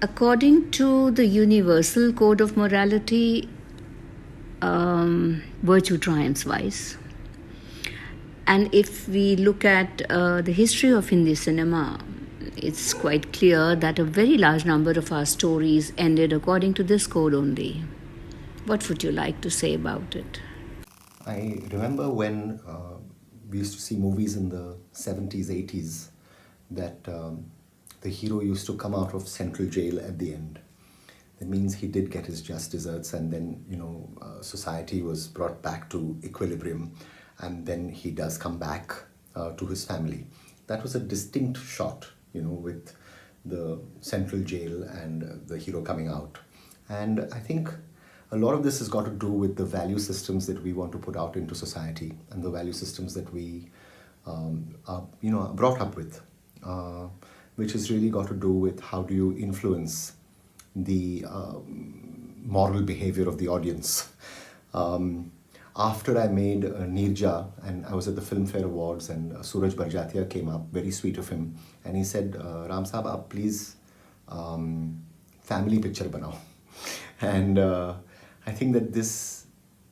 According to the universal code of morality, virtue triumphs vice. And if we look at the history of Hindi cinema, it's quite clear that a very large number of our stories ended according to this code only. What would you like to say about it? I remember when we used to see movies in the 70s, 80s, that the hero used to come out of central jail at the end. That means he did get his just desserts, and then, society was brought back to equilibrium, and then he does come back to his family. That was a distinct shot, with the central jail and the hero coming out. And I think a lot of this has got to do with the value systems that we want to put out into society, and the value systems that we are brought up with, which has really got to do with how do you influence the moral behavior of the audience. After I made Nirja, and I was at the Filmfare Awards, and Suraj Barjatia came up, very sweet of him, and he said, Ram Saab, aap please family picture banao. And I think that this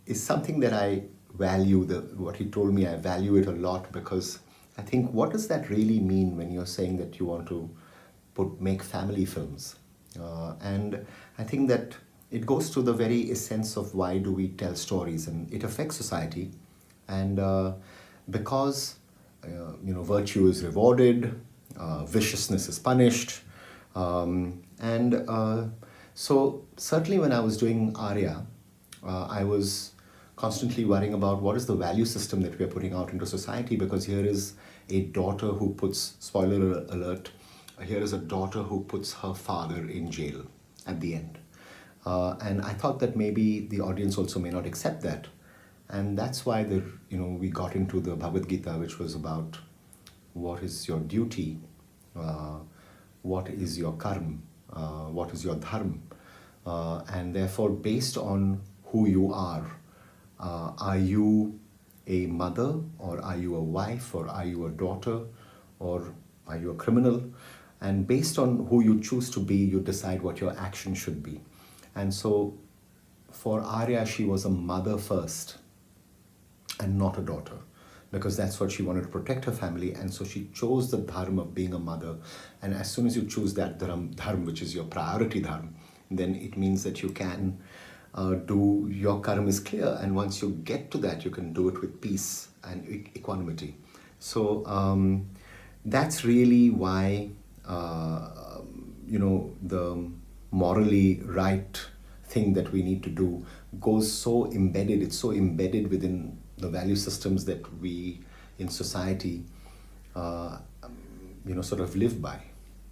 is something that I value, what he told me, I value it a lot, because I think, what does that really mean when you're saying that you want to make family films? And I think that it goes to the very essence of why do we tell stories, and it affects society. And because virtue is rewarded, viciousness is punished, so certainly when I was doing AARYA, I was constantly worrying about what is the value system that we are putting out into society, because here is a daughter who puts, spoiler alert, here is a daughter who puts her father in jail at the end. And I thought that maybe the audience also may not accept that. And that's why we got into the Bhagavad Gita, which was about what is your duty, what is your karma, what is your dharma, and therefore based on who you are you a mother, or are you a wife, or are you a daughter, or are you a criminal? And based on who you choose to be, you decide what your action should be. And so for Arya, she was a mother first and not a daughter, because that's what she wanted to protect her family. And so she chose the dharma of being a mother. And as soon as you choose that dharma, which is your priority dharma, then it means that you can do, your karma is clear. And once you get to that, you can do it with peace and equanimity. So that's really why, the morally right thing that we need to do goes so embedded, it's so embedded within the value systems that we in society, sort of live by.